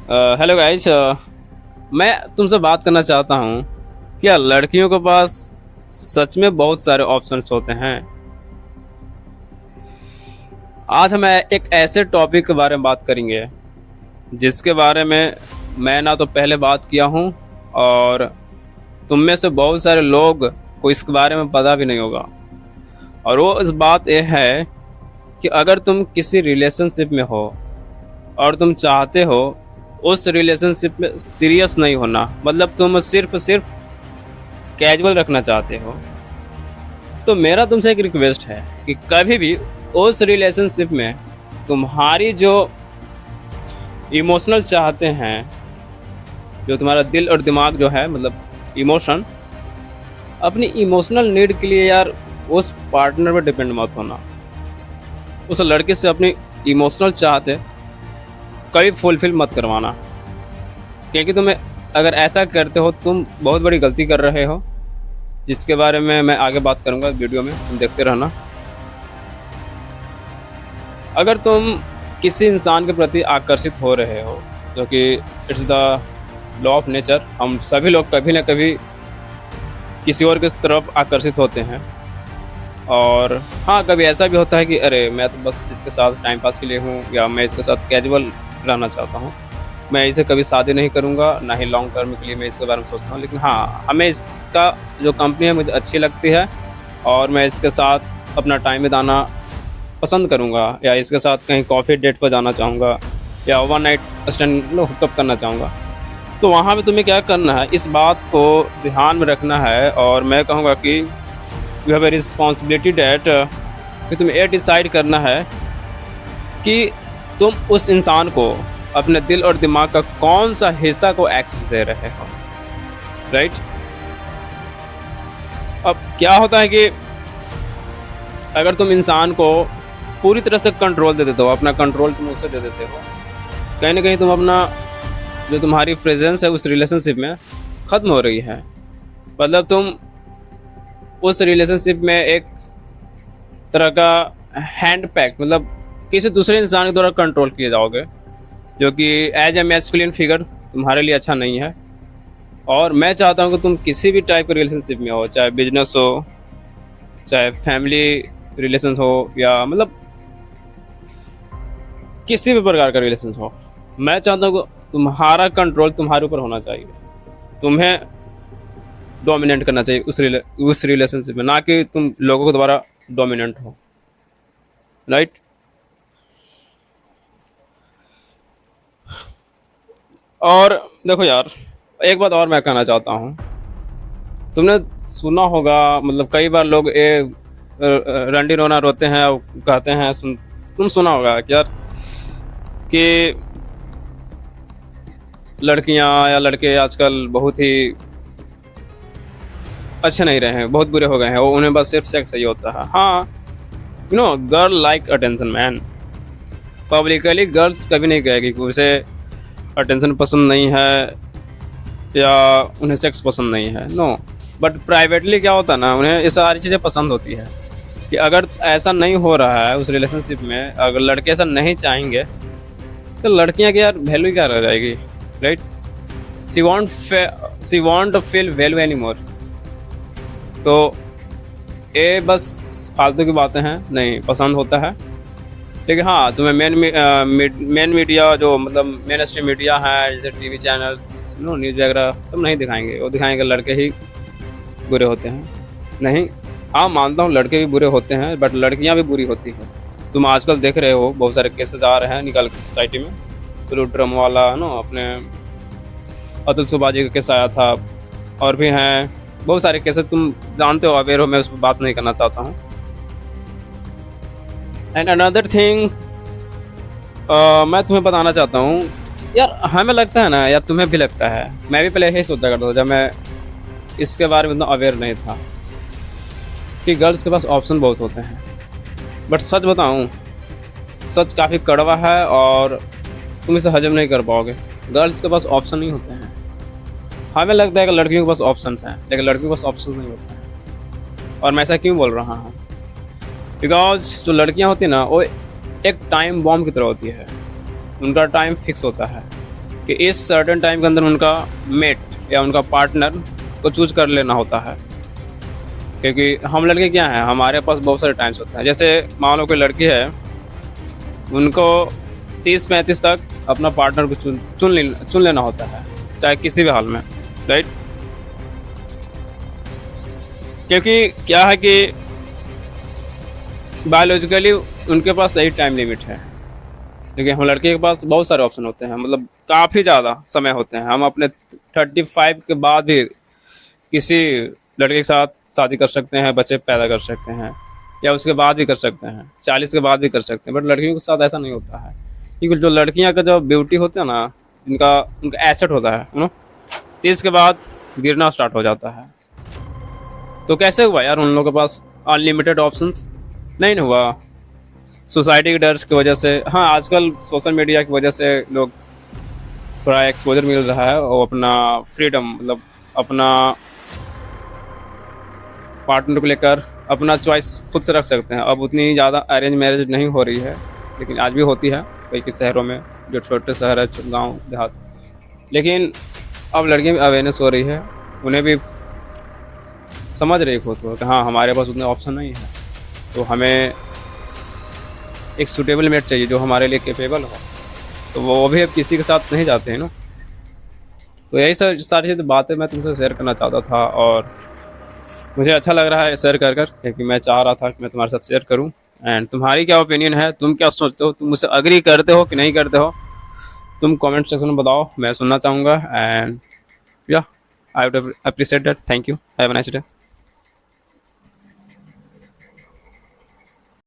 Hello guys. मैं तुमसे बात करना चाहता हूँ। क्या लड़कियों के पास सच में बहुत सारे ऑप्शंस होते हैं? आज हम एक ऐसे टॉपिक के बारे में बात करेंगे जिसके बारे में मैं ना तो पहले बात किया हूँ, और तुम में से बहुत सारे लोग को इसके बारे में पता भी नहीं होगा। और वो इस बात ये है कि अगर तुम किसी रिलेशनशिप में हो और तुम चाहते हो उस रिलेशनशिप में सीरियस नहीं होना, मतलब तुम सिर्फ सिर्फ कैजुअल रखना चाहते हो, तो मेरा तुमसे एक रिक्वेस्ट है कि कभी भी उस रिलेशनशिप में तुम्हारी जो इमोशनल चाहते हैं, जो तुम्हारा दिल और दिमाग जो है, मतलब इमोशन, अपनी इमोशनल नीड के लिए यार उस पार्टनर पर डिपेंड मत होना। उस लड़के से अपनी इमोशनल चाहते कभी फुलफिल मत करवाना, क्योंकि तुम्हें अगर ऐसा करते हो तुम बहुत बड़ी गलती कर रहे हो, जिसके बारे में मैं आगे बात करूंगा वीडियो में, तुम देखते रहना। अगर तुम किसी इंसान के प्रति आकर्षित हो रहे हो, जो कि it's the law of nature, हम सभी लोग कभी ना कभी किसी और की तरफ आकर्षित होते हैं। और हाँ, कभी ऐसा भी होता है कि अरे मैं तो बस इसके साथ टाइम पास के लिए हूँ, या मैं इसके साथ कैजुअल रहना चाहता हूँ, मैं इसे कभी शादी नहीं करूँगा, ना ही लॉन्ग टर्म के लिए मैं इसके बारे में सोचता हूँ। लेकिन हाँ, हमें इसका जो कंपनी है मुझे अच्छी लगती है, और मैं इसके साथ अपना टाइम बिताना पसंद करूँगा, या इसके साथ कहीं कॉफ़ी डेट पर जाना चाहूँगा, या ओवर नाइट स्टैंड हुकअप करना चाहूँगा। तो वहाँ पे तुम्हें क्या करना है, इस बात को ध्यान में रखना है। और मैं कहूँगा कि you have a responsibility that, कि तुम्हें ये डिसाइड करना है कि तुम उस इंसान को अपने दिल और दिमाग का कौन सा हिस्सा को एक्सेस दे रहे हो, राइट? अब क्या होता है कि अगर तुम इंसान को पूरी तरह से कंट्रोल दे देते हो, अपना कंट्रोल तुम उसे दे देते हो, कहीं ना कहीं तुम अपना जो तुम्हारी प्रेजेंस है उस रिलेशनशिप में ख़त्म हो रही है। मतलब तुम उस रिलेशनशिप में एक तरह का हैंड पैक, मतलब किसी दूसरे इंसान के द्वारा कंट्रोल किए जाओगे, जो कि एज ए मैस्कुलिन फिगर तुम्हारे लिए अच्छा नहीं है। और मैं चाहता हूँ कि तुम किसी भी टाइप के रिलेशनशिप में हो, चाहे बिजनेस हो, चाहे फैमिली रिलेशन हो, या मतलब किसी भी प्रकार का रिलेशन हो, मैं चाहता हूँ कि तुम्हारा कंट्रोल तुम्हारे ऊपर होना चाहिए, तुम्हें डोमिनेट करना चाहिए उस रिलेशनशिप में, ना कि तुम लोगों के द्वारा डोमिनेंट हो, राइट? और देखो यार, एक बात और मैं कहना चाहता हूँ। तुमने सुना होगा, मतलब कई बार लोग रंडी रोना रोते हैं और कहते हैं, तुम सुना होगा कि यार कि लड़कियां या लड़के आजकल बहुत ही अच्छे नहीं रहे हैं, बहुत बुरे हो गए हैं, वो उन्हें बस सिर्फ सेक्स ही होता है। हाँ, you know, girl like attention man. Publicly girls कभी नहीं कहेगी कि उसे अटेंशन पसंद नहीं है या उन्हें सेक्स पसंद नहीं है, नो। बट प्राइवेटली क्या होता है ना, उन्हें ये सारी चीज़ें पसंद होती है। कि अगर ऐसा नहीं हो रहा है उस रिलेशनशिप में, अगर लड़के ऐसा नहीं चाहेंगे, तो लड़कियां की यार वैल्यू क्या रह जाएगी, right? She want to feel value any more. तो ये बस फालतू की बातें हैं, नहीं पसंद होता है। लेकिन हाँ, तुम्हें मेन मीडिया, जो मतलब मेन स्ट्रीम मीडिया है, जैसे टीवी चैनल्स, न्यूज़ वगैरह, सब नहीं दिखाएंगे। वो दिखाएंगे लड़के ही बुरे होते हैं। नहीं, हाँ मानता हूँ लड़के भी बुरे होते हैं, बट लड़कियाँ भी बुरी होती हैं। तुम आजकल देख रहे हो बहुत सारे केसेस आ रहे हैं निकाल के सोसाइटी में। तो ड्रम वाला ना, अपने अतुल सुबाजी का केस आया था, और भी हैं बहुत सारे केसेस, तुम जानते हो, अवेयर हो, मैं उस पर बात नहीं करना चाहता हूँ। एंड अनदर थिंग, मैं तुम्हें बताना चाहता हूँ यार, हमें लगता है ना यार, तुम्हें भी लगता है, मैं भी पहले यही सोचा करता था जब मैं इसके बारे में इतना अवेयर नहीं था, कि गर्ल्स के पास ऑप्शन बहुत होते हैं। बट सच बताऊँ, सच काफ़ी कड़वा है और तुम इसे हजम नहीं कर पाओगे। गर्ल्स के पास ऑप्शन नहीं होते हैं। हमें लगता है कि लड़कियों के पास ऑप्शंस हैं, लेकिन लड़कियों के पास ऑप्शंस नहीं होते हैं। और मैं ऐसा क्यों बोल रहा हूँ? बिकॉज जो लड़कियाँ होती हैं ना, वो एक टाइम बॉम्ब की तरह होती है। उनका टाइम फिक्स होता है। कि इस सर्टेन टाइम के अंदर उनका मेट या उनका पार्टनर को चूज कर लेना होता है। क्योंकि हम लड़के क्या हैं, हमारे पास बहुत सारे टाइम्स होते हैं। जैसे मान लो कोई लड़की है, उनको 30-35 तक अपना पार्टनर को चुन लेना होता है, चाहे किसी भी हाल में, राइट। क्योंकि क्या है कि बायोलॉजिकली उनके पास सही टाइम लिमिट है, लेकिन हम लड़के के पास बहुत सारे ऑप्शन होते हैं, मतलब काफ़ी ज़्यादा समय होते हैं। हम अपने 35 के बाद भी किसी लड़के के साथ शादी कर सकते हैं, बच्चे पैदा कर सकते हैं, या उसके बाद भी कर सकते हैं, 40 के बाद भी कर सकते हैं। बट लड़कियों के साथ ऐसा नहीं होता है, क्योंकि जो लड़कियां का जो ब्यूटी होता है ना, उनका एसेट होता है, 30 के बाद गिरना स्टार्ट हो जाता है। तो कैसे हुआ यार उन लोगों के पास अनलिमिटेड ऑप्शंस? नहीं हुआ, सोसाइटी के डर की वजह से। हाँ, आजकल सोशल मीडिया की वजह से लोग थोड़ा एक्सपोजर मिल रहा है और अपना फ्रीडम, मतलब अपना पार्टनर को लेकर अपना चॉइस खुद से रख सकते हैं। अब उतनी ज़्यादा अरेंज मैरिज नहीं हो रही है, लेकिन आज भी होती है कई शहरों में, जो छोटे शहर है, गांव देहात। लेकिन अब लड़कियां भी अवेयरनेस हो रही है, उन्हें भी समझ रही खुद को कि हाँ, हमारे पास उतने ऑप्शन नहीं है, तो हमें एक सूटेबल मेट चाहिए जो हमारे लिए कैपेबल हो। तो वो भी अब किसी के साथ नहीं जाते हैं ना। तो यही सारी बातें मैं तुमसे शेयर करना चाहता था, और मुझे अच्छा लग रहा है शेयर कर क्योंकि मैं चाह रहा था कि मैं तुम्हारे साथ शेयर करूं। एंड तुम्हारी क्या ओपिनियन है, तुम क्या सोचते हो, तुम मुझसे अग्री करते हो कि नहीं करते हो, तुम कमेंट सेक्शन में बताओ, मैं सुनना चाहूँगा। एंड या I would appreciate that. Thank you, have a nice day.